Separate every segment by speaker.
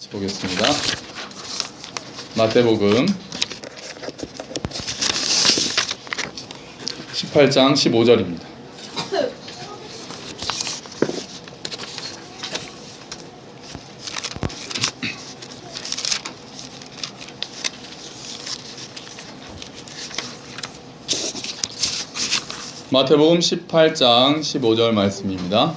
Speaker 1: 보겠습니다. 마태복음 18장 15절입니다. 마태복음 18장 15절 말씀입니다.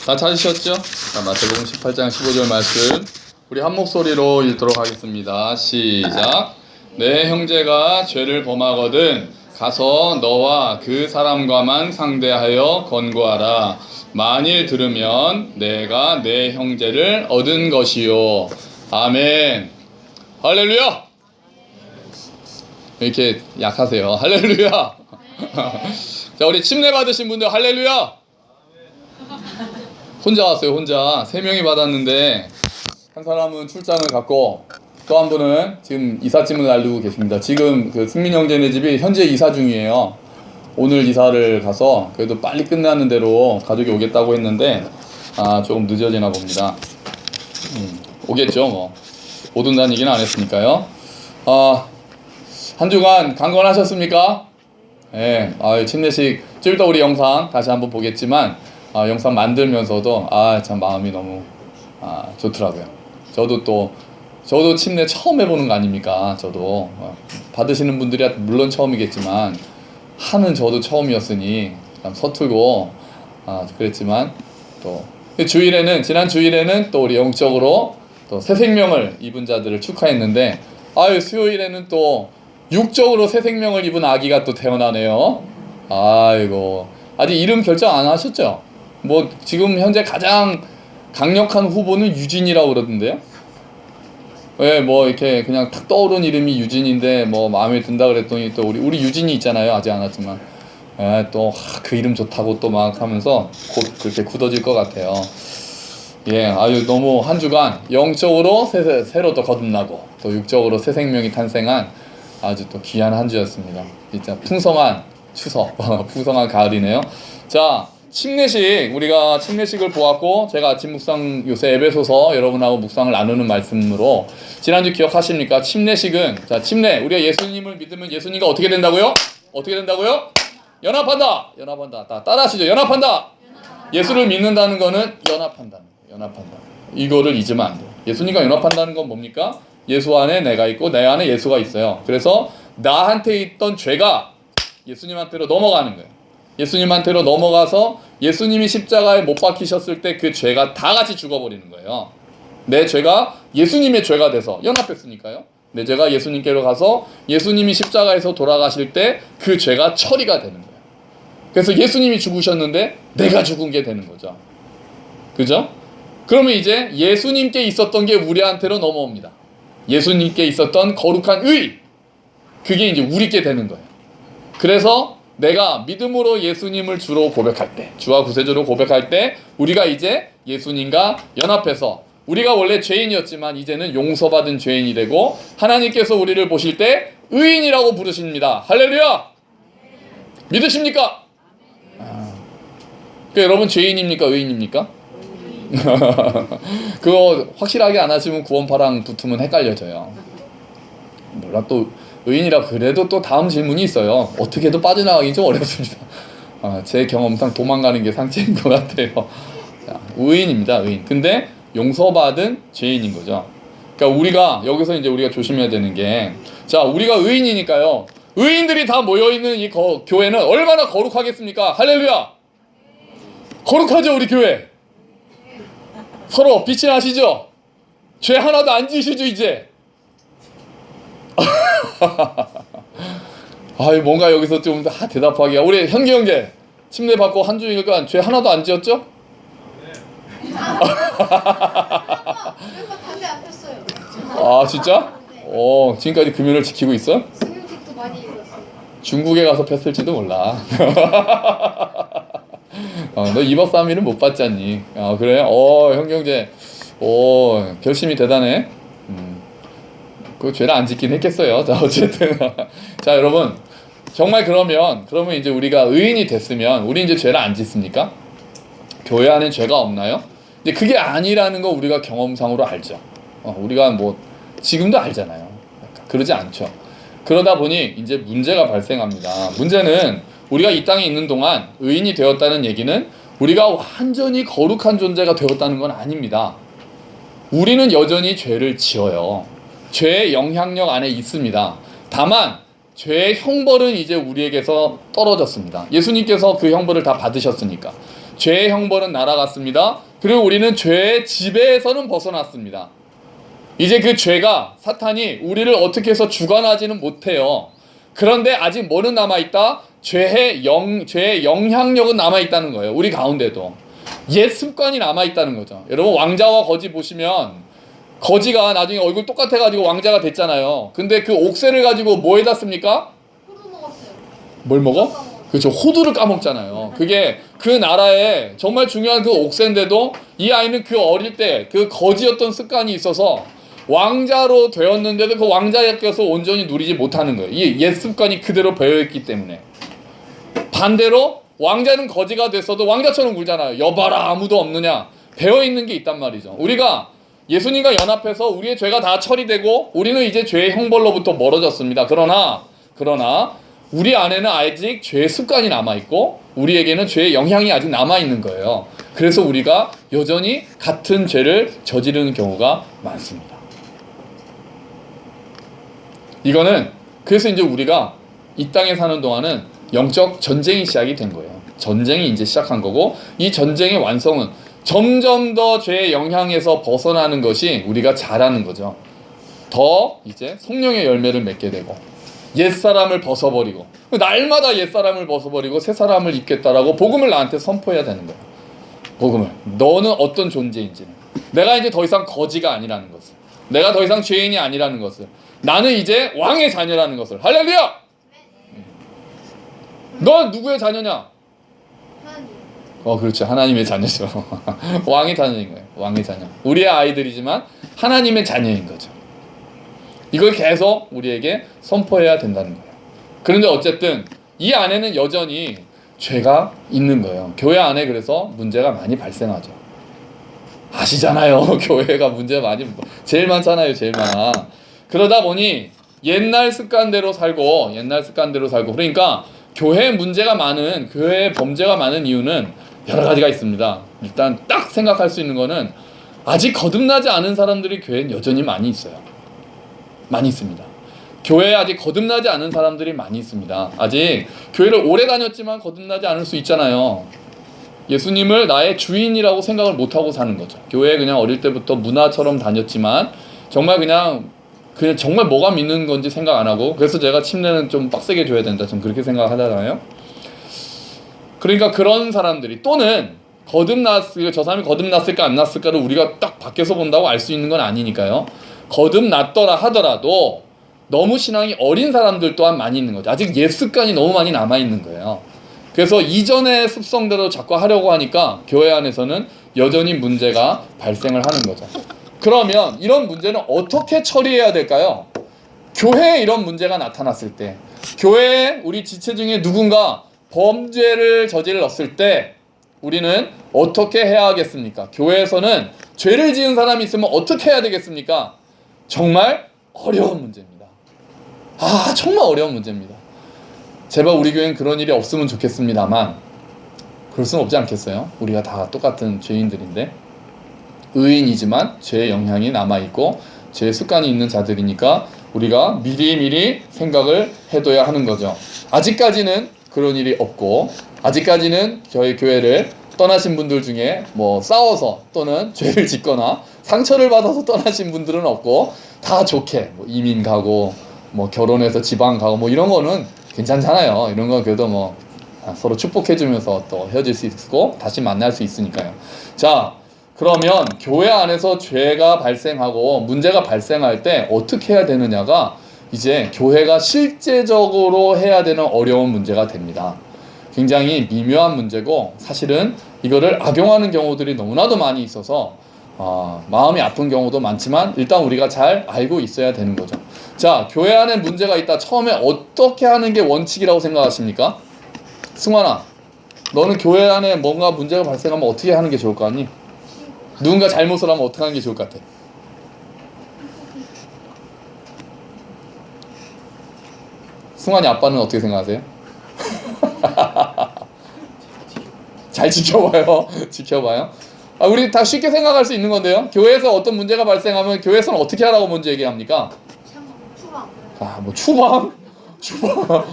Speaker 1: 다 찾으셨죠? 자, 마태복음 18장 15절 말씀 우리 한 목소리로 읽도록 하겠습니다. 시작. 내 형제가 죄를 범하거든 가서 너와 그 사람과만 상대하여 권고하라. 만일 들으면 내가 내 형제를 얻은 것이요. 아멘. 할렐루야. 이렇게 약하세요. 할렐루야. 자, 우리 침례 받으신 분들 할렐루야. 혼자 왔어요. 혼자 3명이 받았는데 한 사람은 출장을 갔고 또 한 분은 지금 이삿짐을 날리고 계십니다. 지금 그 승민 형제네 집이 현재 이사 중이에요. 오늘 이사를 가서 그래도 빨리 끝나는 대로 가족이 오겠다고 했는데 조금 늦어지나 봅니다. 오겠죠. 뭐 못 온다는 얘기는 안 했으니까요. 한 주간 강건하셨습니까? 네. 침례식 좀 이따 우리 영상 다시 한번 보겠지만 영상 만들면서도 참 마음이 너무 좋더라고요. 저도 침례 처음 해보는 거 아닙니까? 저도 받으시는 분들이 물론 처음이겠지만 하는 저도 처음이었으니 참 서툴고 그랬지만 또 지난 주일에는 또 우리 영적으로 또 새 생명을 입은 자들을 축하했는데 수요일에는 또 육적으로 새 생명을 입은 아기가 또 태어나네요. 아이고 아직 이름 결정 안 하셨죠? 뭐 지금 현재 가장 강력한 후보는 유진이라고 그러던데요. 왜 뭐 이렇게 그냥 탁 떠오른 이름이 유진인데 뭐 마음에 든다 그랬더니 또 우리 유진이 있잖아요. 아직 안 왔지만 또 그 이름 좋다고 또 막 하면서 곧 그렇게 굳어질 것 같아요. 너무 한 주간 영적으로 새로 또 거듭나고 또 육적으로 새 생명이 탄생한 아주 또 귀한 한 주였습니다. 진짜 풍성한 추석, 풍성한 가을이네요. 자, 침례식, 우리가 침례식을 보았고 제가 아침 묵상 요새 에베소서 여러분하고 묵상을 나누는 말씀으로 지난주 기억하십니까? 침례식은 침례, 우리가 예수님을 믿으면 예수님과 어떻게 된다고요? 어떻게 된다고요? 연합한다. 따라하시죠. 연합한다. 예수를 믿는다는 거는 연합한다. 이거를 잊으면 안 돼요. 예수님과 연합한다는 건 뭡니까? 예수 안에 내가 있고 내 안에 예수가 있어요. 그래서 나한테 있던 죄가 예수님한테로 넘어가는 거예요. 예수님한테로 넘어가서 예수님이 십자가에 못 박히셨을 때 그 죄가 다 같이 죽어버리는 거예요. 내 죄가 예수님의 죄가 돼서 연합했으니까요. 내 죄가 예수님께로 가서 예수님이 십자가에서 돌아가실 때 그 죄가 처리가 되는 거예요. 그래서 예수님이 죽으셨는데 내가 죽은 게 되는 거죠. 그죠? 그러면 이제 예수님께 있었던 게 우리한테로 넘어옵니다. 예수님께 있었던 거룩한 의, 그게 이제 우리께 되는 거예요. 그래서 내가 믿음으로 예수님을 주로 고백할 때, 주와 구세주로 고백할 때 우리가 이제 예수님과 연합해서 우리가 원래 죄인이었지만 이제는 용서받은 죄인이 되고 하나님께서 우리를 보실 때 의인이라고 부르십니다. 할렐루야! 믿으십니까? 여러분 죄인입니까? 의인입니까? 그거 확실하게 안 하시면 구원파랑 붙으면 헷갈려져요. 몰라, 또 의인이라 그래도 또 다음 질문이 있어요. 어떻게 해도 빠져나가기 좀 어렵습니다. 제 경험상 도망가는 게 상책인 것 같아요. 자, 의인입니다. 의인. 근데 용서받은 죄인인 거죠. 그러니까 우리가 여기서 이제 우리가 조심해야 되는 게, 자, 우리가 의인이니까요. 의인들이 다 모여있는 이 교회는 얼마나 거룩하겠습니까? 할렐루야! 거룩하죠, 우리 교회. 서로 빛이 나시죠? 죄 하나도 안 지으시죠, 이제? 뭔가 여기서 좀 대답하기가. 우리 현기 형제 침례 받고 한 주니까 죄 하나도 안 지었죠?
Speaker 2: 네. 담배 안 폈어요.
Speaker 1: 진짜? 지금까지 금연을 지키고 있어?
Speaker 2: 성형식도 많이 입었어요.
Speaker 1: 중국에 가서 폈을지도 몰라. 너 2박 3일은 못 봤잖니. 그래? 형경제 오, 결심이 대단해. 그 죄를 안 짓긴 했겠어요. 자, 어쨌든. 자, 여러분. 정말 그러면 이제 우리가 의인이 됐으면 우리 이제 죄를 안 짓습니까? 교회 안에 죄가 없나요? 근데 그게 아니라는 거 우리가 경험상으로 알죠. 우리가 뭐 지금도 알잖아요. 그러지 않죠. 그러다 보니 이제 문제가 발생합니다. 문제는 우리가 이 땅에 있는 동안 의인이 되었다는 얘기는 우리가 완전히 거룩한 존재가 되었다는 건 아닙니다. 우리는 여전히 죄를 지어요. 죄의 영향력 안에 있습니다. 다만 죄의 형벌은 이제 우리에게서 떨어졌습니다. 예수님께서 그 형벌을 다 받으셨으니까 죄의 형벌은 날아갔습니다. 그리고 우리는 죄의 지배에서는 벗어났습니다. 이제 그 죄가, 사탄이 우리를 어떻게 해서 주관하지는 못해요. 그런데 아직 뭐는 남아있다? 죄의 영향력은 남아있다는 거예요. 우리 가운데도 옛 습관이 남아있다는 거죠. 여러분, 왕자와 거지 보시면 거지가 나중에 얼굴 똑같아가지고 왕자가 됐잖아요. 근데 그 옥새를 가지고 뭐 해다 씁니까?
Speaker 2: 호두 먹었어요.
Speaker 1: 뭘 먹어? 그렇죠. 호두를 까먹잖아요. 그게 그 나라에 정말 중요한 그 옥새인데도 이 아이는 그 어릴 때 그 거지였던 습관이 있어서 왕자로 되었는데도 그 왕자께서 온전히 누리지 못하는 거예요. 이 옛 습관이 그대로 배어있기 때문에. 반대로 왕자는 거지가 됐어도 왕자처럼 굴잖아요. 여봐라 아무도 없느냐. 배어있는 게 있단 말이죠. 우리가 예수님과 연합해서 우리의 죄가 다 처리되고 우리는 이제 죄의 형벌로부터 멀어졌습니다. 그러나 우리 안에는 아직 죄의 습관이 남아있고 우리에게는 죄의 영향이 아직 남아있는 거예요. 그래서 우리가 여전히 같은 죄를 저지르는 경우가 많습니다. 이거는 그래서 이제 우리가 이 땅에 사는 동안은 영적 전쟁이 시작이 된 거예요. 전쟁이 이제 시작한 거고 이 전쟁의 완성은 점점 더 죄의 영향에서 벗어나는 것이 우리가 잘하는 거죠. 더 이제 성령의 열매를 맺게 되고 옛사람을 벗어버리고 날마다 옛사람을 벗어버리고 새사람을 입겠다라고 복음을 나한테 선포해야 되는 거예요. 복음을. 너는 어떤 존재인지는. 내가 이제 더 이상 거지가 아니라는 것을. 내가 더 이상 죄인이 아니라는 것을. 나는 이제 왕의 자녀라는 것을. 할렐루야! 넌 누구의 자녀냐?
Speaker 2: 하나님.
Speaker 1: 그렇죠. 하나님의 자녀죠. 왕의 자녀인 거예요. 왕의 자녀. 우리의 아이들이지만 하나님의 자녀인 거죠. 이걸 계속 우리에게 선포해야 된다는 거예요. 그런데 어쨌든 이 안에는 여전히 죄가 있는 거예요. 교회 안에 그래서 문제가 많이 발생하죠. 아시잖아요. 교회가 문제 많이 제일 많잖아요. 제일 많아. 그러다 보니 옛날 습관대로 살고 그러니까 교회에 문제가 많은, 교회에 범죄가 많은 이유는 여러 가지가 있습니다. 일단 딱 생각할 수 있는 거는 아직 거듭나지 않은 사람들이 교회엔 여전히 많이 있어요. 많이 있습니다. 교회에 아직 거듭나지 않은 사람들이 많이 있습니다. 아직 교회를 오래 다녔지만 거듭나지 않을 수 있잖아요. 예수님을 나의 주인이라고 생각을 못하고 사는 거죠. 교회에 그냥 어릴 때부터 문화처럼 다녔지만 정말 그냥 정말 뭐가 믿는 건지 생각 안 하고, 그래서 제가 침례는 좀 빡세게 줘야 된다, 좀 그렇게 생각하잖아요. 그러니까 그런 사람들이, 또는 저 사람이 거듭났을까 안 났을까를 우리가 딱 밖에서 본다고 알 수 있는 건 아니니까요. 거듭났더라 하더라도 너무 신앙이 어린 사람들 또한 많이 있는 거죠. 아직 옛 습관이 너무 많이 남아있는 거예요. 그래서 이전의 습성대로 자꾸 하려고 하니까 교회 안에서는 여전히 문제가 발생을 하는 거죠. 그러면 이런 문제는 어떻게 처리해야 될까요? 교회에 이런 문제가 나타났을 때, 교회에 우리 지체 중에 누군가 범죄를 저질렀을 때 우리는 어떻게 해야 하겠습니까? 교회에서는 죄를 지은 사람이 있으면 어떻게 해야 되겠습니까? 정말 어려운 문제입니다. 정말 어려운 문제입니다. 제발 우리 교회는 그런 일이 없으면 좋겠습니다만 그럴 수는 없지 않겠어요? 우리가 다 똑같은 죄인들인데, 의인이지만 죄의 영향이 남아있고 죄의 습관이 있는 자들이니까 우리가 미리 생각을 해둬야 하는 거죠. 아직까지는 그런 일이 없고, 아직까지는 저희 교회를 떠나신 분들 중에 뭐 싸워서 또는 죄를 짓거나 상처를 받아서 떠나신 분들은 없고, 다 좋게 뭐 이민 가고 뭐 결혼해서 지방 가고 뭐 이런 거는 괜찮잖아요. 이런 거 그래도 뭐 서로 축복해주면서 또 헤어질 수 있고 다시 만날 수 있으니까요. 자, 그러면 교회 안에서 죄가 발생하고 문제가 발생할 때 어떻게 해야 되느냐가 이제 교회가 실제적으로 해야 되는 어려운 문제가 됩니다. 굉장히 미묘한 문제고, 사실은 이거를 악용하는 경우들이 너무나도 많이 있어서 마음이 아픈 경우도 많지만 일단 우리가 잘 알고 있어야 되는 거죠. 자, 교회 안에 문제가 있다. 처음에 어떻게 하는 게 원칙이라고 생각하십니까? 승환아, 너는 교회 안에 뭔가 문제가 발생하면 어떻게 하는 게 좋을 것 같니? 누군가 잘못을 하면 어떻게 하는 게 좋을 것 같아? 승환이 아빠는 어떻게 생각하세요? 잘 지켜봐요. 지켜봐요. 우리 다 쉽게 생각할 수 있는 건데요. 교회에서 어떤 문제가 발생하면 교회에서는 어떻게 하라고 먼저 얘기합니까?
Speaker 2: 추방.
Speaker 1: 뭐 추방? 추방.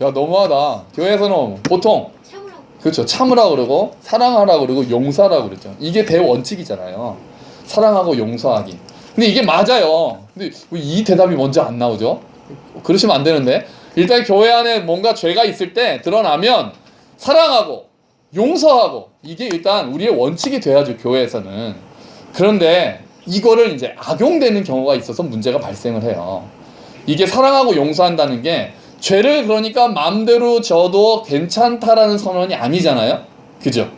Speaker 1: 야, 너무하다. 교회에서는 보통
Speaker 2: 참으라고.
Speaker 1: 그렇죠. 참으라 그러고 사랑하라 그러고 용서하라 그랬죠. 이게 대원칙이잖아요. 사랑하고 용서하기. 근데 이게 맞아요. 근데 왜 이 대답이 먼저 안 나오죠? 그러시면 안 되는데. 일단 교회 안에 뭔가 죄가 있을 때 드러나면 사랑하고 용서하고 이게 일단 우리의 원칙이 돼야죠, 교회에서는. 그런데 이거를 이제 악용되는 경우가 있어서 문제가 발생을 해요. 이게 사랑하고 용서한다는 게 죄를 그러니까 마음대로 져도 괜찮다라는 선언이 아니잖아요. 그죠?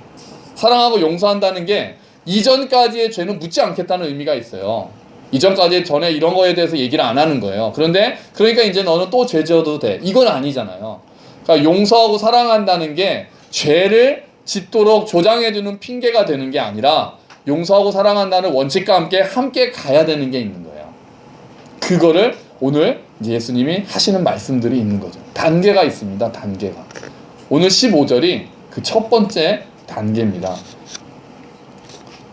Speaker 1: 사랑하고 용서한다는 게 이전까지의 죄는 묻지 않겠다는 의미가 있어요. 이전까지 전에 이런 거에 대해서 얘기를 안 하는 거예요. 그런데 그러니까 이제 너는 또 죄 지어도 돼. 이건 아니잖아요. 그러니까 용서하고 사랑한다는 게 죄를 짓도록 조장해주는 핑계가 되는 게 아니라 용서하고 사랑한다는 원칙과 함께 가야 되는 게 있는 거예요. 그거를 오늘 예수님이 하시는 말씀들이 있는 거죠. 단계가 있습니다. 단계가. 오늘 15절이 그 첫 번째 단계입니다.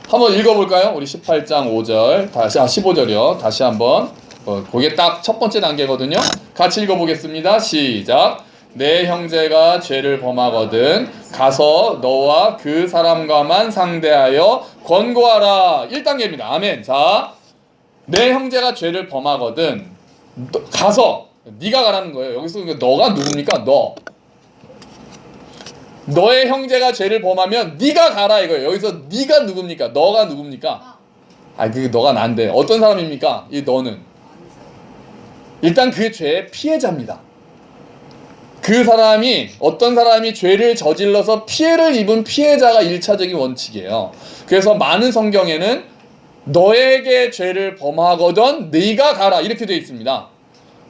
Speaker 1: 한번 읽어볼까요? 우리 18장 5절 15절이요. 다시 한번. 그게 딱 첫 번째 단계거든요. 같이 읽어보겠습니다. 시작. 내 형제가 죄를 범하거든 가서 너와 그 사람과만 상대하여 권고하라. 1단계입니다. 아멘. 자, 내 형제가 죄를 범하거든 가서, 네가 가라는 거예요. 여기서 너가 누굽니까? 너의 형제가 죄를 범하면 네가 가라 이거예요. 여기서 네가 누굽니까? 너가 누굽니까? 그게 너가 난데 어떤 사람입니까? 이 너는 일단 그 죄의 피해자입니다. 그 사람이 어떤 사람이 죄를 저질러서 피해를 입은 피해자가 1차적인 원칙이에요. 그래서 많은 성경에는 너에게 죄를 범하거든 네가 가라 이렇게 되어 있습니다.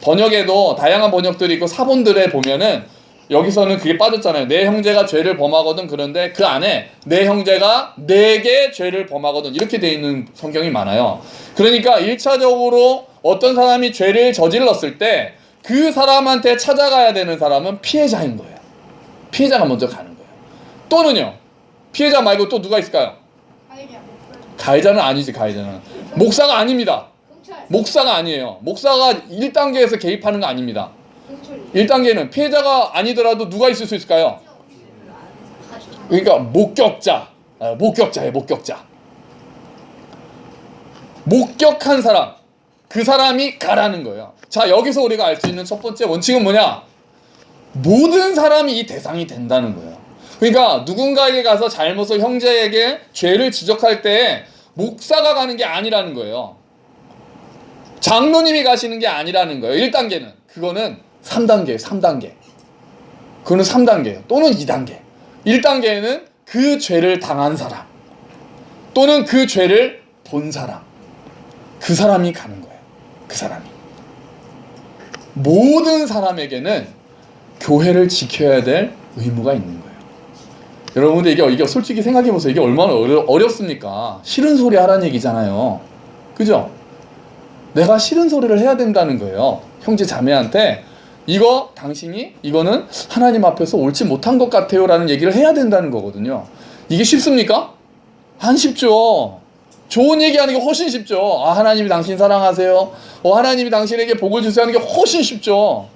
Speaker 1: 번역에도 다양한 번역들이 있고 사본들에 보면은 여기서는 그게 빠졌잖아요. 내 형제가 죄를 범하거든. 그런데 그 안에 내 형제가 내게 죄를 범하거든 이렇게 되어 있는 성경이 많아요. 그러니까 1차적으로 어떤 사람이 죄를 저질렀을 때 그 사람한테 찾아가야 되는 사람은 피해자인 거예요. 피해자가 먼저 가는 거예요. 또는요, 피해자 말고 또 누가 있을까요? 가해자는 아니지. 가해자는 목사가 아닙니다. 목사가 아니에요. 목사가 1단계에서 개입하는 거 아닙니다. 1단계는 피해자가 아니더라도 누가 있을 수 있을까요? 그러니까 목격자예요. 목격한 사람, 그 사람이 가라는 거예요. 자, 여기서 우리가 알 수 있는 첫 번째 원칙은 뭐냐? 모든 사람이 이 대상이 된다는 거예요. 그러니까 누군가에게 가서 잘못을 형제에게 죄를 지적할 때 목사가 가는 게 아니라는 거예요. 장로님이 가시는 게 아니라는 거예요. 1단계는. 그거는 3단계. 그거는 3단계예요. 또는 2단계. 1단계에는 그 죄를 당한 사람 또는 그 죄를 본 사람, 그 사람이 가는 거예요. 그 사람이. 모든 사람에게는 교회를 지켜야 될 의무가 있는 거예요. 여러분들 이게 솔직히 생각해보세요. 이게 얼마나 어렵습니까? 싫은 소리 하라는 얘기잖아요. 그죠? 내가 싫은 소리를 해야 된다는 거예요. 형제 자매한테 당신이 이거는 하나님 앞에서 옳지 못한 것 같아요 라는 얘기를 해야 된다는 거거든요. 이게 쉽습니까? 안 쉽죠. 좋은 얘기하는 게 훨씬 쉽죠. 하나님이 당신 사랑하세요. 하나님이 당신에게 복을 주세요 하는 게 훨씬 쉽죠.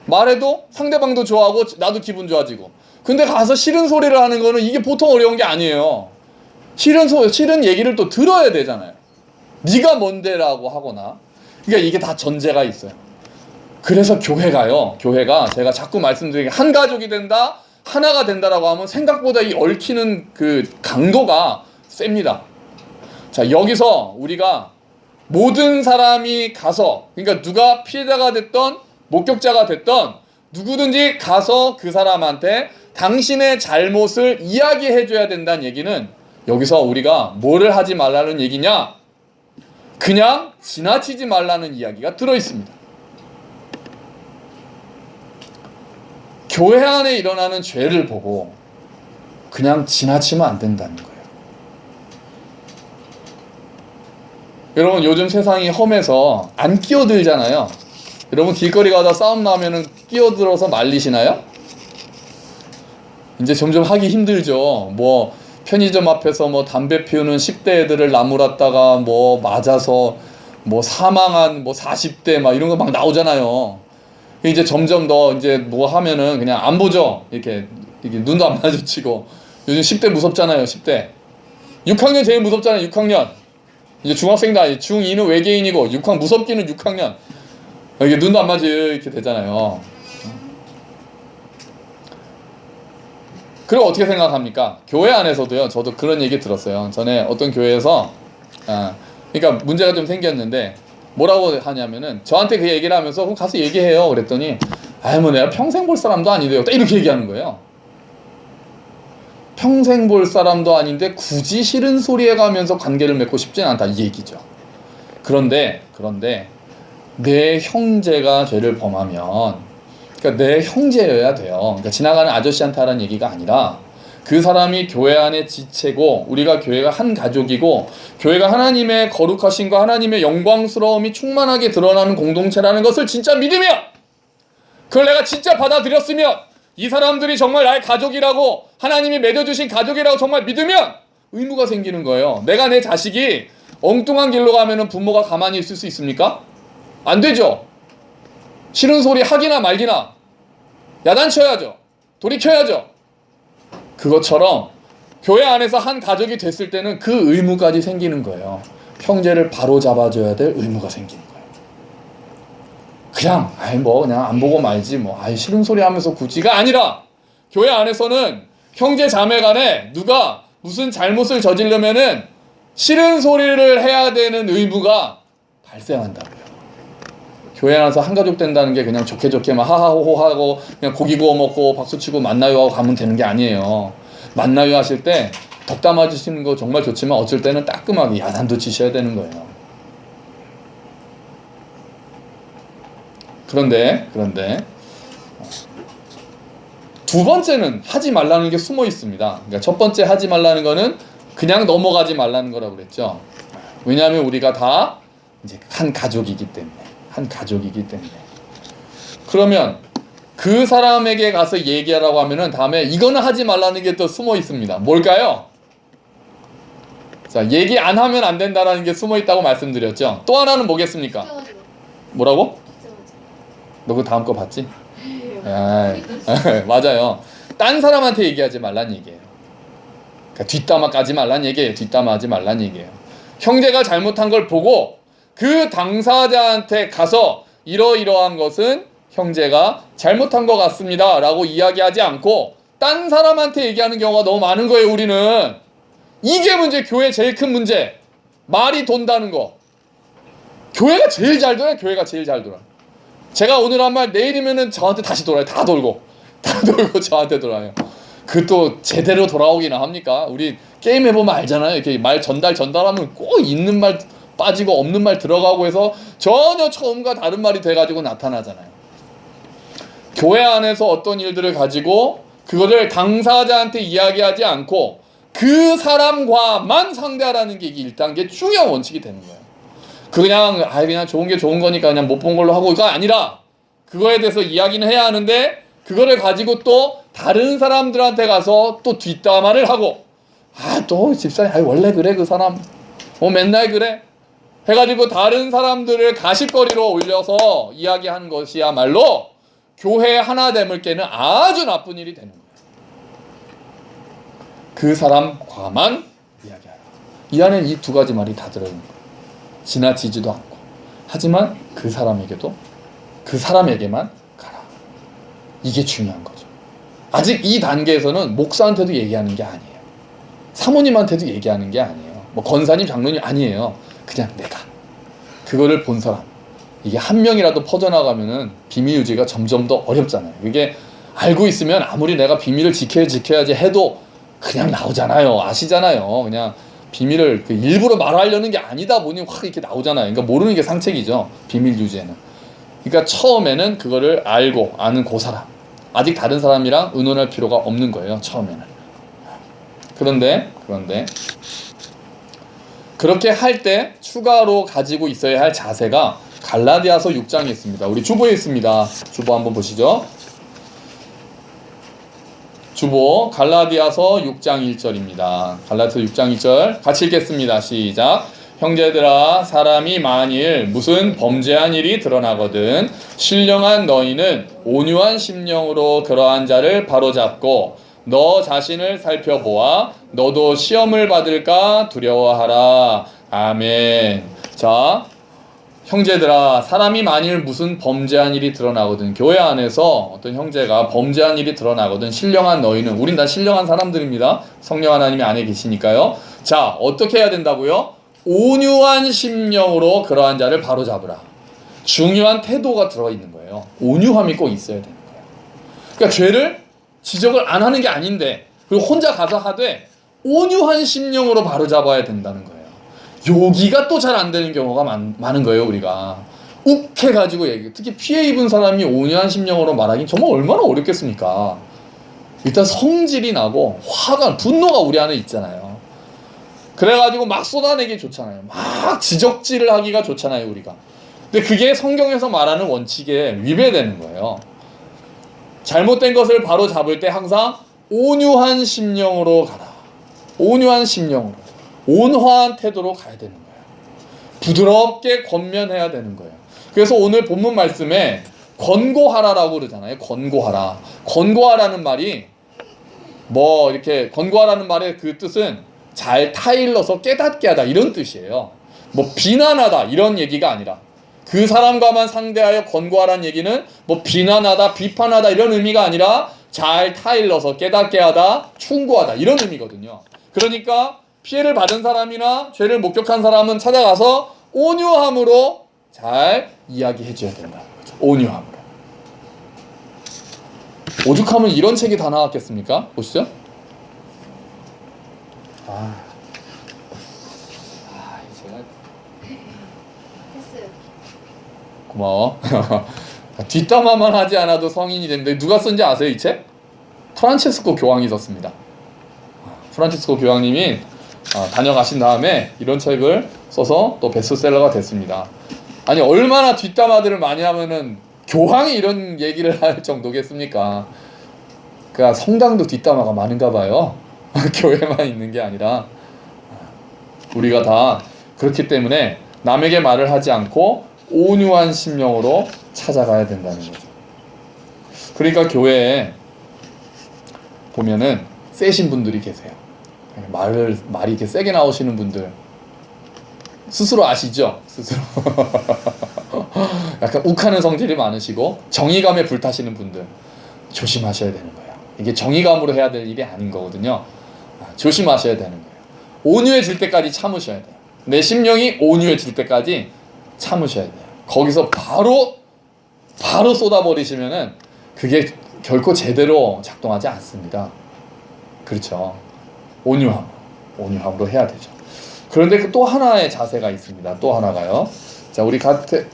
Speaker 1: 말해도 상대방도 좋아하고 나도 기분 좋아지고. 근데 가서 싫은 소리를 하는 거는 이게 보통 어려운 게 아니에요. 싫은 얘기를 또 들어야 되잖아요. 네가 뭔데라고 하거나. 그러니까 이게 다 전제가 있어요. 그래서 교회가 제가 자꾸 말씀드리는 게 한 가족이 된다, 하나가 된다라고 하면 생각보다 이 얽히는 그 강도가 셉니다. 자, 여기서 우리가 모든 사람이 가서, 그러니까 누가 피해자가 됐던 목격자가 됐던 누구든지 가서 그 사람한테 당신의 잘못을 이야기해 줘야 된다는 얘기는 여기서 우리가 뭐를 하지 말라는 얘기냐? 그냥 지나치지 말라는 이야기가 들어있습니다. 교회 안에 일어나는 죄를 보고 그냥 지나치면 안 된다는 거예요. 여러분, 요즘 세상이 험해서 안 끼어들잖아요. 여러분, 길거리 가다 싸움 나면은 끼어들어서 말리시나요? 이제 점점 하기 힘들죠. 뭐 편의점 앞에서 뭐 담배 피우는 10대 애들을 나무랐다가 뭐 맞아서 뭐 사망한 뭐 40대 막 이런 거 막 나오잖아요. 이제 점점 더 이제 뭐 하면은 그냥 안 보죠. 이렇게 눈도 안 마주치고. 요즘 10대 무섭잖아요. 10대 6학년 제일 무섭잖아요. 6학년 이제 중학생도 아니, 중2는 외계인이고 6학 무섭기는 6학년. 이게 눈도 안 마주 이렇게 되잖아요. 그럼 어떻게 생각합니까? 교회 안에서도요. 저도 그런 얘기 들었어요. 전에 어떤 교회에서 그러니까 문제가 좀 생겼는데 뭐라고 하냐면은 저한테 그 얘기를 하면서 그럼 가서 얘기해요. 그랬더니 뭐 내가 평생 볼 사람도 아닌데요. 이렇게 얘기하는 거예요. 평생 볼 사람도 아닌데 굳이 싫은 소리에 가면서 관계를 맺고 싶진 않다 이 얘기죠. 그런데 내 형제가 죄를 범하면 그러니까 내 형제여야 돼요. 그러니까 지나가는 아저씨한테 하라는 얘기가 아니라 그 사람이 교회 안의 지체고 우리가 교회가 한 가족이고 교회가 하나님의 거룩하심과 하나님의 영광스러움이 충만하게 드러나는 공동체라는 것을 진짜 믿으면, 그걸 내가 진짜 받아들였으면, 이 사람들이 정말 나의 가족이라고 하나님이 맺어주신 가족이라고 정말 믿으면 의무가 생기는 거예요. 내가 내 자식이 엉뚱한 길로 가면은 부모가 가만히 있을 수 있습니까? 안 되죠. 싫은 소리 하기나 말기나 야단쳐야죠. 돌이켜야죠. 그것처럼 교회 안에서 한 가족이 됐을 때는 그 의무까지 생기는 거예요. 형제를 바로 잡아줘야 될 의무가 생기는 거예요. 그냥 그냥 안 보고 말지 싫은 소리 하면서 굳이가 아니라 교회 안에서는 형제 자매 간에 누가 무슨 잘못을 저지르면은 싫은 소리를 해야 되는 의무가 발생한다고요. 교회 안에서 한 가족 된다는 게 그냥 좋게 막 하하호호 하고 그냥 고기 구워 먹고 박수치고 만나요 하고 가면 되는 게 아니에요. 만나요 하실 때 덕담해 주시는 거 정말 좋지만 어쩔 때는 따끔하게 야단도 치셔야 되는 거예요. 그런데 두 번째는 하지 말라는 게 숨어 있습니다. 그러니까 첫 번째 하지 말라는 거는 그냥 넘어가지 말라는 거라고 그랬죠. 왜냐하면 우리가 다 이제 한 가족이기 때문에. 그러면 그 사람에게 가서 얘기하라고 하면은 다음에 이거는 하지 말라는 게 또 숨어 있습니다. 뭘까요? 자, 얘기 안 하면 안 된다라는 게 숨어 있다고 말씀드렸죠. 또 하나는 뭐겠습니까? 뭐라고? 너 그 다음 거 봤지? 맞아요. 딴 사람한테 얘기하지 말란 얘기예요. 그러니까 뒷담화 까지 말란 얘기예요. 뒷담화하지 말란 얘기예요. 형제가 잘못한 걸 보고 그 당사자한테 가서 이러이러한 것은 형제가 잘못한 것 같습니다 라고 이야기하지 않고 딴 사람한테 얘기하는 경우가 너무 많은 거예요. 우리는 이게 문제, 교회 제일 큰 문제. 말이 돈다는 거. 교회가 제일 잘 돌아요. 제가 오늘 한 말 내일이면은 저한테 다시 돌아요. 다 돌고 저한테 돌아요. 그 또 제대로 돌아오기나 합니까? 우리 게임 해보면 알잖아요. 이렇게 말 전달하면 꼭 있는 말 빠지고 없는 말 들어가고 해서 전혀 처음과 다른 말이 돼가지고 나타나잖아요. 교회 안에서 어떤 일들을 가지고 그거를 당사자한테 이야기하지 않고 그 사람과만 상대하라는 게 이게 1단계 중요한 원칙이 되는 거예요. 그냥 좋은 게 좋은 거니까 그냥 못 본 걸로 하고가 아니라 그거에 대해서 이야기는 해야 하는데 그거를 가지고 또 다른 사람들한테 가서 또 뒷담화를 하고 또 집사님 원래 그래 그 사람 맨날 그래 해가지고 다른 사람들을 가십거리로 올려서 이야기하는 것이야말로 교회 하나됨을 깨는 아주 나쁜 일이 되는 거예요. 그 사람과만 이야기하라. 이 안에 이 두 가지 말이 다 들어있는 거예요. 지나치지도 않고 하지만 그 사람에게만 가라. 이게 중요한 거죠. 아직 이 단계에서는 목사한테도 얘기하는 게 아니에요. 사모님한테도 얘기하는 게 아니에요. 권사님, 장로님 아니에요. 그냥 내가 그거를 본 사람. 이게 한 명이라도 퍼져나가면은 비밀 유지가 점점 더 어렵잖아요. 이게 알고 있으면 아무리 내가 비밀을 지켜야지 해도 그냥 나오잖아요. 아시잖아요. 그냥 비밀을 그 일부러 말하려는 게 아니다 보니 확 이렇게 나오잖아요. 그러니까 모르는 게 상책이죠. 비밀 유지에는. 그러니까 처음에는 그거를 알고 아는 그 사람. 아직 다른 사람이랑 의논할 필요가 없는 거예요. 처음에는. 그런데 그렇게 할 때 추가로 가지고 있어야 할 자세가 갈라디아서 6장에 있습니다. 우리 주보에 있습니다. 주보 한번 보시죠. 주보 갈라디아서 6장 1절입니다. 갈라디아서 6장 1절 같이 읽겠습니다. 시작. 형제들아 사람이 만일 무슨 범죄한 일이 드러나거든 신령한 너희는 온유한 심령으로 그러한 자를 바로잡고 너 자신을 살펴보아 너도 시험을 받을까 두려워하라. 아멘. 자, 형제들아 사람이 만일 무슨 범죄한 일이 드러나거든 교회 안에서 어떤 형제가 범죄한 일이 드러나거든 신령한 너희는 우린 다 신령한 사람들입니다. 성령 하나님이 안에 계시니까요. 자, 어떻게 해야 된다고요? 온유한 심령으로 그러한 자를 바로잡으라. 중요한 태도가 들어있는 거예요. 온유함이 꼭 있어야 되는 거예요. 그러니까 죄를 지적을 안 하는 게 아닌데 그리고 혼자 가서 하되 온유한 심령으로 바로잡아야 된다는 거예요. 여기가 또 잘 안 되는 경우가 많은 거예요. 우리가 욱해가지고 얘기, 특히 피해 입은 사람이 온유한 심령으로 말하기 정말 얼마나 어렵겠습니까? 일단 성질이 나고 화가 분노가 우리 안에 있잖아요. 그래가지고 막 쏟아내기 좋잖아요. 막 지적질을 하기가 좋잖아요. 우리가. 근데 그게 성경에서 말하는 원칙에 위배되는 거예요. 잘못된 것을 바로 잡을 때 항상 온유한 심령으로 가라. 온유한 심령으로 온화한 태도로 가야 되는 거예요. 부드럽게 권면해야 되는 거예요. 그래서 오늘 본문 말씀에 권고하라라고 그러잖아요. 권고하라. 권고하라는 말이 뭐 이렇게 권고하라는 말의 그 뜻은 잘 타일러서 깨닫게 하다 이런 뜻이에요. 뭐 비난하다 이런 얘기가 아니라 그 사람과만 상대하여 권고하라는 얘기는 뭐 비난하다 비판하다 이런 의미가 아니라 잘 타일러서 깨닫게 하다 충고하다 이런 의미거든요. 그러니까 피해를 받은 사람이나 죄를 목격한 사람은 찾아가서 온유함으로 잘 이야기해 줘야 된다는 거죠. 온유함으로. 오죽하면 이런 책이 다 나왔겠습니까? 보시죠. 제가
Speaker 2: 했어요.
Speaker 1: 고마워. 뒷담화만 하지 않아도 성인이 되는데 누가 쓴지 아세요? 이 책? 프란체스코 교황이 썼습니다. 프란체스코 교황님이 다녀가신 다음에 이런 책을 써서 또 베스트셀러가 됐습니다. 아니 얼마나 뒷담화들을 많이 하면은 교황이 이런 얘기를 할 정도겠습니까? 그러니까 성당도 뒷담화가 많은가 봐요. 교회만 있는 게 아니라 우리가 다 그렇기 때문에 남에게 말을 하지 않고 온유한 심령으로 찾아가야 된다는 거죠. 그러니까 교회에 보면은 세신 분들이 계세요. 말이 이렇게 세게 나오시는 분들 스스로 아시죠? 스스로 약간 욱하는 성질이 많으시고 정의감에 불타시는 분들 조심하셔야 되는 거예요. 이게 정의감으로 해야 될 일이 아닌 거거든요. 조심하셔야 되는 거예요. 온유해질 때까지 참으셔야 돼요. 내 심령이 온유해질 때까지 참으셔야 돼요. 거기서 바로 쏟아버리시면은 그게 결코 제대로 작동하지 않습니다. 그렇죠. 온유함으로 해야 되죠. 그런데 또 하나의 자세가 있습니다. 또 하나가요. 자, 우리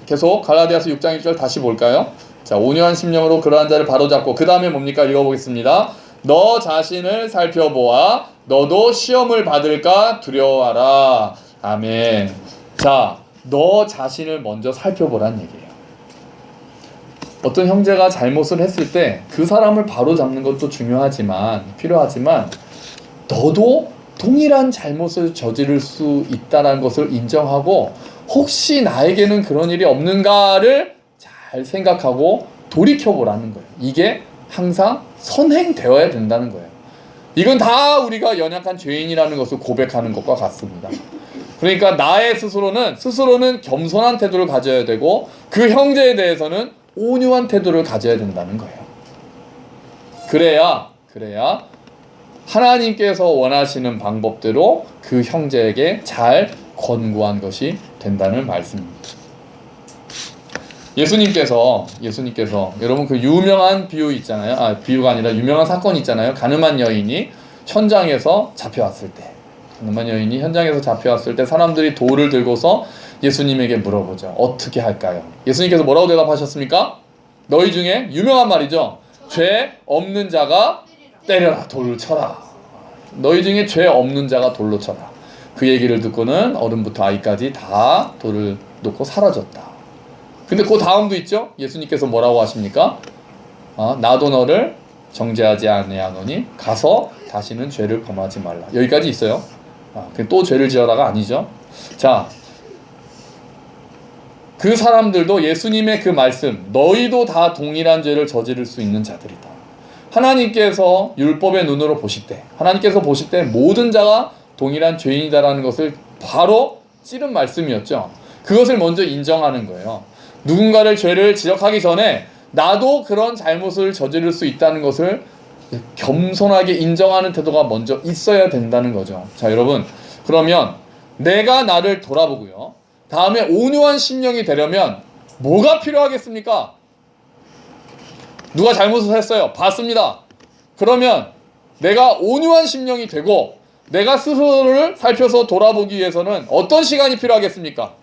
Speaker 1: 계속 갈라디아서 6장 1절 다시 볼까요? 자, 온유한 심령으로 그러한 자를 바로잡고 그 다음에 뭡니까? 읽어보겠습니다. 너 자신을 살펴보아 너도 시험을 받을까 두려워하라. 아멘. 자, 너 자신을 먼저 살펴보란 얘기예요. 어떤 형제가 잘못을 했을 때 그 사람을 바로잡는 것도 필요하지만 너도 동일한 잘못을 저지를 수 있다는 것을 인정하고 혹시 나에게는 그런 일이 없는가를 잘 생각하고 돌이켜보라는 거예요. 이게 항상 선행되어야 된다는 거예요. 이건 다 우리가 연약한 죄인이라는 것을 고백하는 것과 같습니다. 그러니까 나의 스스로는 겸손한 태도를 가져야 되고 그 형제에 대해서는 온유한 태도를 가져야 된다는 거예요. 그래야 하나님께서 원하시는 방법대로 그 형제에게 잘 권고한 것이 된다는 말씀입니다. 예수님께서 여러분 그 유명한 비유 있잖아요. 비유가 아니라 유명한 사건 있잖아요. 가늠한 여인이 현장에서 잡혀왔을 때, 가늠한 여인이 현장에서 잡혀왔을 때 사람들이 돌을 들고서 예수님에게 물어보죠. 어떻게 할까요? 예수님께서 뭐라고 대답하셨습니까? 너희 중에 유명한 말이죠. 죄 없는 자가 때려라, 돌을 쳐라. 너희 중에 죄 없는 자가 돌로 쳐라. 그 얘기를 듣고는 어른부터 아이까지 다 돌을 놓고 사라졌다. 근데 그 다음도 있죠. 예수님께서 뭐라고 하십니까? 나도 너를 정죄하지 아니하노니 가서 다시는 죄를 범하지 말라. 여기까지 있어요. 또 죄를 지어라가 아니죠. 자, 그 사람들도 예수님의 그 말씀, 너희도 다 동일한 죄를 저지를 수 있는 자들이다. 하나님께서 율법의 눈으로 보실 때, 하나님께서 보실 때 모든 자가 동일한 죄인이다라는 것을 바로 찌른 말씀이었죠. 그것을 먼저 인정하는 거예요. 누군가를 죄를 지적하기 전에 나도 그런 잘못을 저지를 수 있다는 것을 겸손하게 인정하는 태도가 먼저 있어야 된다는 거죠. 자, 여러분, 그러면 내가 나를 돌아보고요, 다음에 온유한 심령이 되려면 뭐가 필요하겠습니까? 누가 잘못을 했어요. 봤습니다. 그러면 내가 온유한 심령이 되고 내가 스스로를 살펴서 돌아보기 위해서는 어떤 시간이 필요하겠습니까?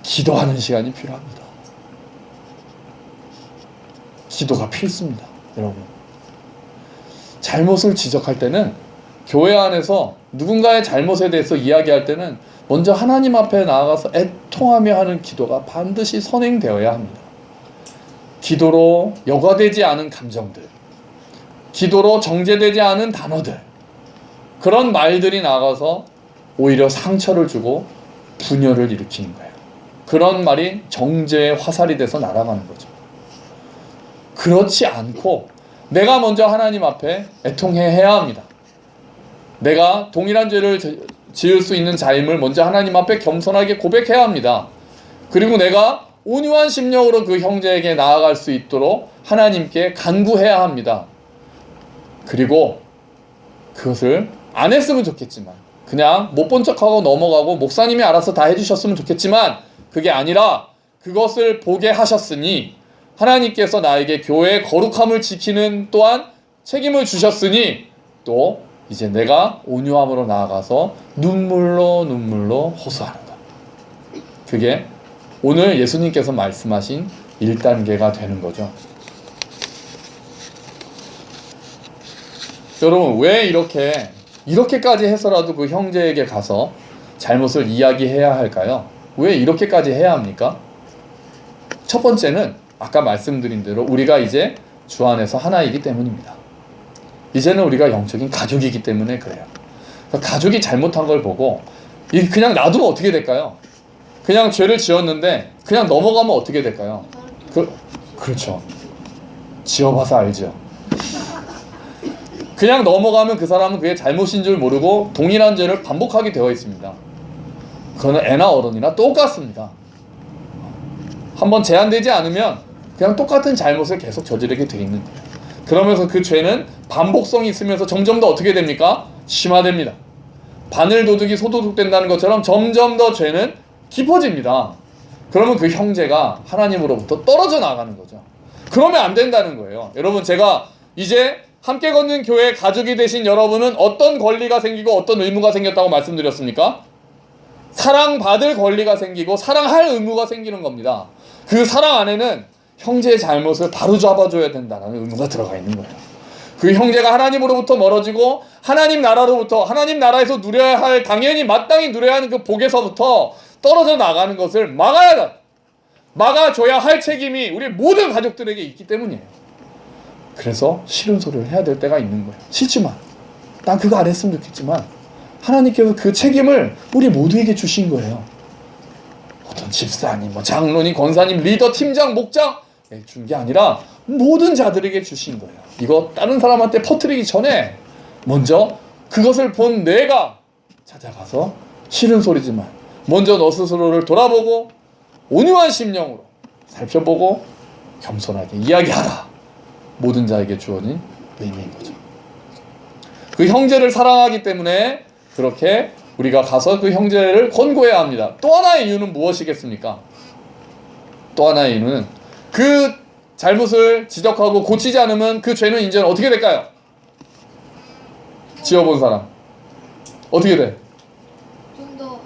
Speaker 1: 기도하는 시간이 필요합니다. 기도가 필수입니다. 여러분, 잘못을 지적할 때는, 교회 안에서 누군가의 잘못에 대해서 이야기할 때는 먼저 하나님 앞에 나아가서 애통하며 하는 기도가 반드시 선행되어야 합니다. 기도로 여과되지 않은 감정들, 기도로 정제되지 않은 단어들, 그런 말들이 나가서 오히려 상처를 주고 분열을 일으키는 거예요. 그런 말이 정죄의 화살이 돼서 날아가는 거죠. 그렇지 않고 내가 먼저 하나님 앞에 애통해야 합니다. 내가 동일한 죄를 지을 수 있는 자임을 먼저 하나님 앞에 겸손하게 고백해야 합니다. 그리고 내가 온유한 심령으로 그 형제에게 나아갈 수 있도록 하나님께 간구해야 합니다. 그리고 그것을 안 했으면 좋겠지만, 그냥 못 본 척하고 넘어가고 목사님이 알아서 다 해주셨으면 좋겠지만, 그게 아니라 그것을 보게 하셨으니 하나님께서 나에게 교회의 거룩함을 지키는 또한 책임을 주셨으니, 또 이제 내가 온유함으로 나아가서 눈물로 호소하는 것. 그게 오늘 예수님께서 말씀하신 1단계가 되는 거죠. 여러분, 왜 이렇게까지 해서라도 그 형제에게 가서 잘못을 이야기해야 할까요? 왜 이렇게까지 해야 합니까? 첫 번째는 아까 말씀드린 대로 우리가 이제 주 안에서 하나이기 때문입니다. 이제는 우리가 영적인 가족이기 때문에 그래요. 그러니까 가족이 잘못한 걸 보고 그냥 놔두면 어떻게 될까요? 그냥 죄를 지었는데 그냥 넘어가면 어떻게 될까요? 그렇죠. 지어봐서 알죠. 그냥 넘어가면 그 사람은 그게 잘못인 줄 모르고 동일한 죄를 반복하게 되어 있습니다. 그거는 애나 어른이나 똑같습니다. 한번 제한되지 않으면 그냥 똑같은 잘못을 계속 저지르게 되어 있는 거예요. 그러면서 그 죄는 반복성이 있으면서 점점 더 어떻게 됩니까? 심화됩니다. 바늘 도둑이 소도둑 된다는 것처럼 점점 더 죄는 깊어집니다. 그러면 그 형제가 하나님으로부터 떨어져 나가는 거죠. 그러면 안 된다는 거예요. 여러분, 제가 이제 함께 걷는 교회 가족이 되신 여러분은 어떤 권리가 생기고 어떤 의무가 생겼다고 말씀드렸습니까? 사랑받을 권리가 생기고 사랑할 의무가 생기는 겁니다. 그 사랑 안에는 형제의 잘못을 바로 잡아줘야 된다는 의무가 들어가 있는 거예요. 그 형제가 하나님으로부터 멀어지고 하나님 나라로부터, 하나님 나라에서 누려야 할, 당연히 마땅히 누려야 하는 그 복에서부터 떨어져 나가는 것을 막아줘야 할 책임이 우리 모든 가족들에게 있기 때문이에요. 그래서 싫은 소리를 해야 될 때가 있는 거예요. 싫지만, 난 그거 안 했으면 좋겠지만 하나님께서 그 책임을 우리 모두에게 주신 거예요. 어떤 집사님, 장로님, 권사님, 리더, 팀장, 목장 준 게 아니라 모든 자들에게 주신 거예요. 이거 다른 사람한테 퍼뜨리기 전에 먼저 그것을 본 내가 찾아가서, 싫은 소리지만 먼저 너 스스로를 돌아보고 온유한 심령으로 살펴보고 겸손하게 이야기하라. 모든 자에게 주어진 의미인 거죠. 그 형제를 사랑하기 때문에 그렇게 우리가 가서 그 형제를 권고해야 합니다. 또 하나의 이유는 무엇이겠습니까? 또 하나의 이유는 그 잘못을 지적하고 고치지 않으면 그 죄는 이제는 어떻게 될까요? 지어본 사람 어떻게 돼?
Speaker 2: 좀 더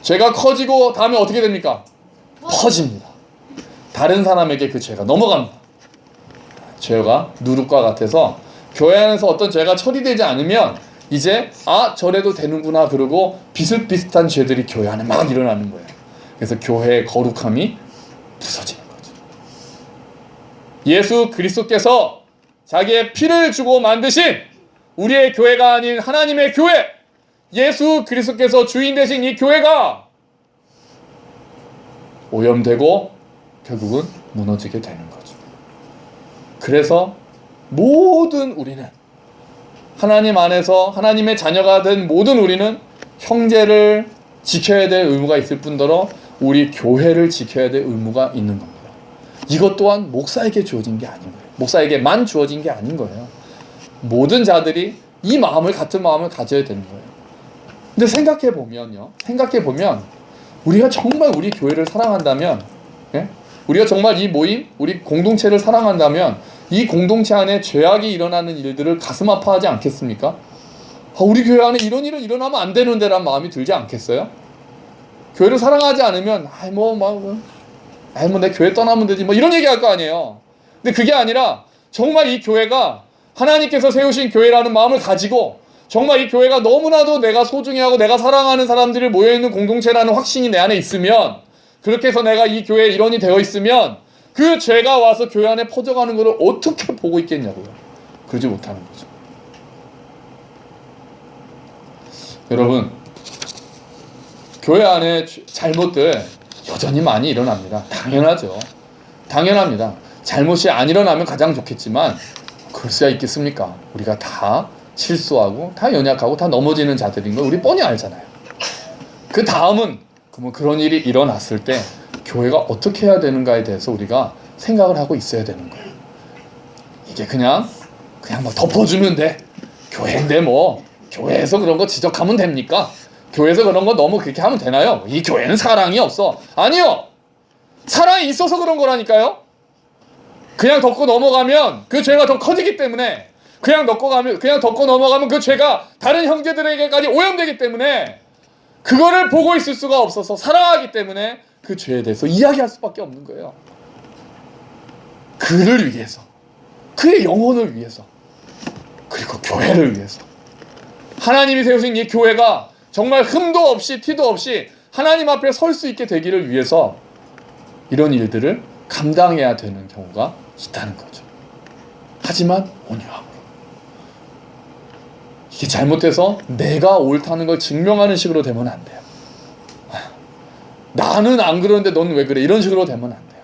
Speaker 1: 죄가 커지고 다음에 어떻게 됩니까? 퍼집니다. 다른 사람에게 그 죄가 넘어갑니다. 죄가 누룩과 같아서 교회 안에서 어떤 죄가 처리되지 않으면 이제 저래도 되는구나 그러고 비슷비슷한 죄들이 교회 안에 막 일어나는 거예요. 그래서 교회의 거룩함이 부서지는 거죠. 예수 그리스도께서 자기의 피를 주고 만드신 우리의 교회가 아닌 하나님의 교회, 예수 그리스도께서 주인 되신 이 교회가 오염되고 결국은 무너지게 되는 거죠. 그래서 모든 우리는 하나님 안에서 하나님의 자녀가 된 모든 우리는 형제를 지켜야 될 의무가 있을 뿐더러 우리 교회를 지켜야 될 의무가 있는 겁니다. 이것 또한 목사에게 주어진 게 아닌 거예요. 목사에게만 주어진 게 아닌 거예요. 모든 자들이 이 마음을 같은 마음을 가져야 되는 거예요. 근데 생각해 보면 우리가 정말 우리 교회를 사랑한다면, 우리가 정말 이 모임, 우리 공동체를 사랑한다면 이 공동체 안에 죄악이 일어나는 일들을 가슴 아파하지 않겠습니까? 우리 교회 안에 이런 일은 일어나면 안 되는데라는 마음이 들지 않겠어요? 교회를 사랑하지 않으면 내 교회 떠나면 되지 이런 얘기할 거 아니에요. 근데 그게 아니라 정말 이 교회가 하나님께서 세우신 교회라는 마음을 가지고 정말 이 교회가 너무나도 내가 소중해하고 내가 사랑하는 사람들이 모여있는 공동체라는 확신이 내 안에 있으면, 그렇게 해서 내가 이 교회에 일원이 되어 있으면 그 죄가 와서 교회 안에 퍼져가는 것을 어떻게 보고 있겠냐고요. 그러지 못하는 거죠. 여러분, 교회 안에 잘못들 여전히 많이 일어납니다. 당연합니다. 잘못이 안 일어나면 가장 좋겠지만 그럴 수야 있겠습니까? 우리가 다 실수하고 다 연약하고 다 넘어지는 자들인 걸 우리 뻔히 알잖아요. 그 다음은 그런 일이 일어났을 때 교회가 어떻게 해야 되는가에 대해서 우리가 생각을 하고 있어야 되는 거예요. 이게 그냥 덮어주면 돼. 교회인데 교회에서 그런 거 지적하면 됩니까? 교회에서 그런 거 너무 그렇게 하면 되나요? 이 교회는 사랑이 없어. 아니요. 사랑이 있어서 그런 거라니까요. 그냥 덮고 넘어가면 그 죄가 더 커지기 때문에, 그냥 덮고 넘어가면 그 죄가 다른 형제들에게까지 오염되기 때문에, 그거를 보고 있을 수가 없어서 사랑하기 때문에 그 죄에 대해서 이야기할 수밖에 없는 거예요. 그를 위해서, 그의 영혼을 위해서, 그리고 교회를 위해서, 하나님이 세우신 이 교회가 정말 흠도 없이 티도 없이 하나님 앞에 설 수 있게 되기를 위해서 이런 일들을 감당해야 되는 경우가 있다는 거죠. 하지만 온유함으로. 이게 잘못돼서 내가 옳다는 걸 증명하는 식으로 되면 안 돼요. 나는 안 그러는데 넌 왜 그래? 이런 식으로 되면 안 돼요.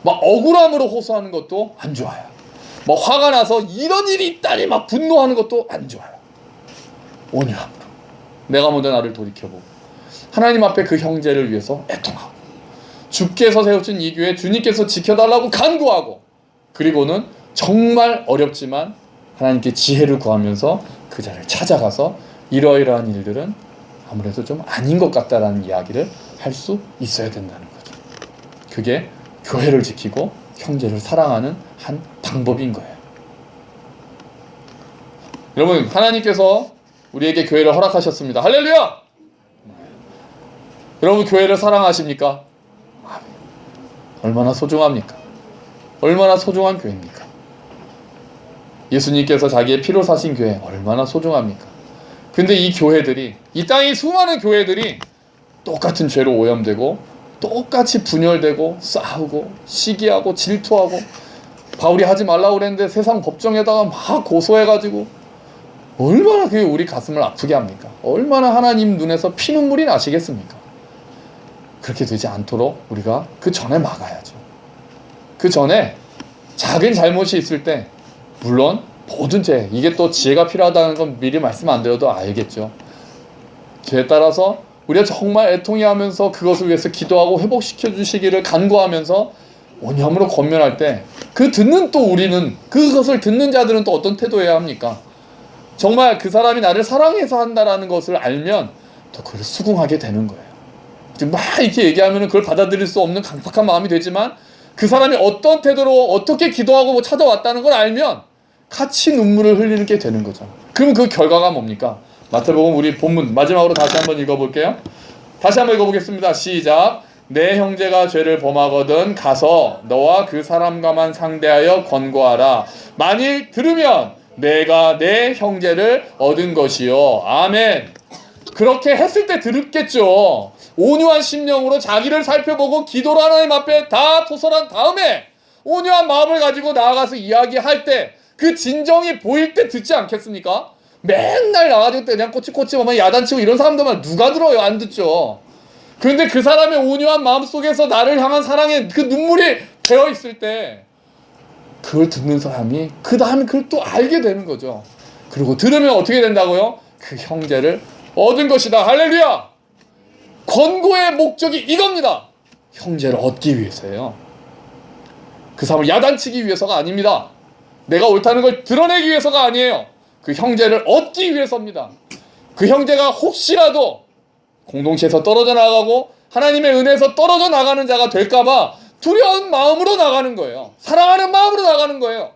Speaker 1: 억울함으로 호소하는 것도 안 좋아요. 화가 나서 이런 일이 있다니 분노하는 것도 안 좋아요. 온유함으로. 내가 먼저 나를 돌이켜보고 하나님 앞에 그 형제를 위해서 애통하고 주께서 세우신 이 교회 주님께서 지켜달라고 간구하고, 그리고는 정말 어렵지만 하나님께 지혜를 구하면서 그 자를 찾아가서 이러이러한 일들은 아무래도 좀 아닌 것 같다라는 이야기를 할 수 있어야 된다는 거죠. 그게 교회를 지키고 형제를 사랑하는 한 방법인 거예요. 여러분, 하나님께서 우리에게 교회를 허락하셨습니다. 할렐루야! 여러분, 교회를 사랑하십니까? 얼마나 소중합니까? 얼마나 소중한 교회입니까? 예수님께서 자기의 피로 사신 교회 얼마나 소중합니까? 근데 이 교회들이, 이 땅의 수많은 교회들이 똑같은 죄로 오염되고 똑같이 분열되고 싸우고 시기하고 질투하고, 바울이 하지 말라고 그랬는데 세상 법정에다가 막 고소해가지고 얼마나 그게 우리 가슴을 아프게 합니까? 얼마나 하나님 눈에서 피눈물이 나시겠습니까? 그렇게 되지 않도록 우리가 그 전에 막아야죠. 그 전에 작은 잘못이 있을 때, 물론 모든 죄, 이게 또 지혜가 필요하다는 건 미리 말씀 안 드려도 알겠죠. 죄에 따라서 우리가 정말 애통해 하면서 그것을 위해서 기도하고 회복시켜 주시기를 간구하면서 온유함으로 권면할 때, 그것을 듣는 자들은 또 어떤 태도여야 합니까? 정말 그 사람이 나를 사랑해서 한다라는 것을 알면 또 그걸 수긍하게 되는 거예요. 지금 막 이렇게 얘기하면 그걸 받아들일 수 없는 강팍한 마음이 되지만, 그 사람이 어떤 태도로 어떻게 기도하고 찾아왔다는 걸 알면 같이 눈물을 흘리는 게 되는 거죠. 그럼 그 결과가 뭡니까? 마태복음 우리 본문 마지막으로 다시 한번 읽어볼게요. 다시 한번 읽어보겠습니다. 시작. 내 형제가 죄를 범하거든 가서 너와 그 사람과만 상대하여 권고하라. 만일 들으면 내가 내 형제를 얻은 것이요. 아멘. 그렇게 했을 때 들었겠죠. 온유한 심령으로 자기를 살펴보고 기도로 하나님 앞에 다 토설한 다음에 온유한 마음을 가지고 나아가서 이야기할 때 그 진정이 보일 때 듣지 않겠습니까? 맨날 나가지고 그냥 꼬치꼬치 보면 야단치고 이런 사람들만 누가 들어요? 안 듣죠. 그런데 그 사람의 온유한 마음 속에서 나를 향한 사랑의 그 눈물이 배어 있을 때 그걸 듣는 사람이 그 다음에 그걸 또 알게 되는 거죠. 그리고 들으면 어떻게 된다고요? 그 형제를 얻은 것이다. 할렐루야! 권고의 목적이 이겁니다. 형제를 얻기 위해서예요. 그 사람을 야단치기 위해서가 아닙니다. 내가 옳다는 걸 드러내기 위해서가 아니에요. 그 형제를 얻기 위해서입니다. 그 형제가 혹시라도 공동체에서 떨어져 나가고 하나님의 은혜에서 떨어져 나가는 자가 될까봐 두려운 마음으로 나가는 거예요. 사랑하는 마음으로 나가는 거예요.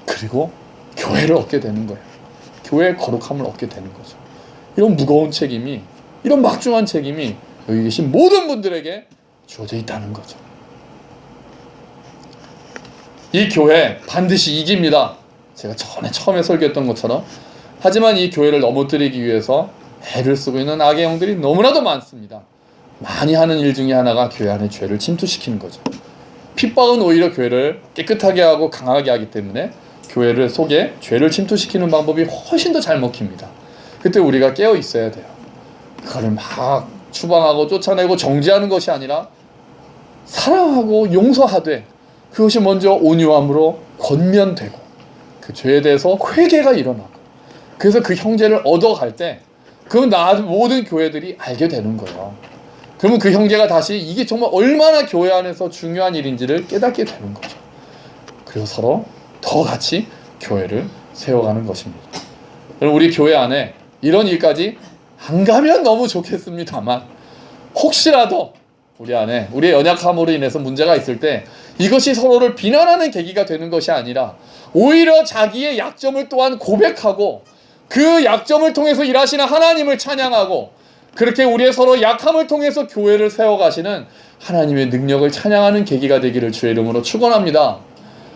Speaker 1: 그리고 교회를 얻게 되는 거예요. 교회의 거룩함을 얻게 되는 거죠. 이런 무거운 책임이, 이런 막중한 책임이 여기 계신 모든 분들에게 주어져 있다는 거죠. 이 교회 반드시 이깁니다. 제가 처음에 설교했던 것처럼. 하지만 이 교회를 넘어뜨리기 위해서 애를 쓰고 있는 악의 영들이 너무나도 많습니다. 많이 하는 일 중에 하나가 교회 안에 죄를 침투시키는 거죠. 핍박은 오히려 교회를 깨끗하게 하고 강하게 하기 때문에 교회를 속에 죄를 침투시키는 방법이 훨씬 더 잘 먹힙니다. 그때 우리가 깨어 있어야 돼요. 그거를 막 추방하고 쫓아내고 정죄하는 것이 아니라 사랑하고 용서하되 그것이 먼저 온유함으로 권면되고 그 죄에 대해서 회개가 일어나고 그래서 그 형제를 얻어갈 때 그건 모든 교회들이 알게 되는 거예요. 그러면 그 형제가 다시 이게 정말 얼마나 교회 안에서 중요한 일인지를 깨닫게 되는 거죠. 그리고 서로 더 같이 교회를 세워가는 것입니다. 여러분 우리 교회 안에 이런 일까지 안 가면 너무 좋겠습니다만 혹시라도 우리 안에 우리의 연약함으로 인해서 문제가 있을 때 이것이 서로를 비난하는 계기가 되는 것이 아니라 오히려 자기의 약점을 또한 고백하고 그 약점을 통해서 일하시는 하나님을 찬양하고 그렇게 우리의 서로 약함을 통해서 교회를 세워가시는 하나님의 능력을 찬양하는 계기가 되기를 주의 이름으로 축원합니다.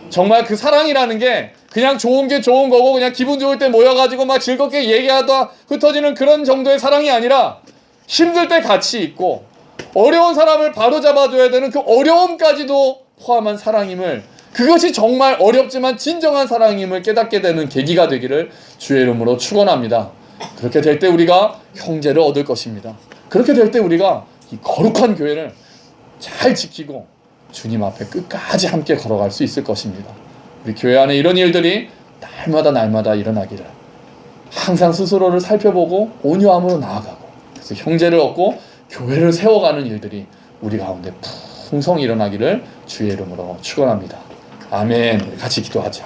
Speaker 1: 정말 그 사랑이라는 게 그냥 좋은 게 좋은 거고 그냥 기분 좋을 때 모여가지고 막 즐겁게 얘기하다 흩어지는 그런 정도의 사랑이 아니라 힘들 때 같이 있고 어려운 사람을 바로잡아줘야 되는 그 어려움까지도 포함한 사랑임을 그것이 정말 어렵지만 진정한 사랑임을 깨닫게 되는 계기가 되기를 주의 이름으로 축원합니다. 그렇게 될 때 우리가 형제를 얻을 것입니다. 그렇게 될 때 우리가 이 거룩한 교회를 잘 지키고 주님 앞에 끝까지 함께 걸어갈 수 있을 것입니다. 우리 교회 안에 이런 일들이 날마다 일어나기를 항상 스스로를 살펴보고 온유함으로 나아가고 그래서 형제를 얻고 교회를 세워가는 일들이 우리 가운데 풍성히 일어나기를 주의 이름으로 축원합니다. 아멘. 같이 기도하죠.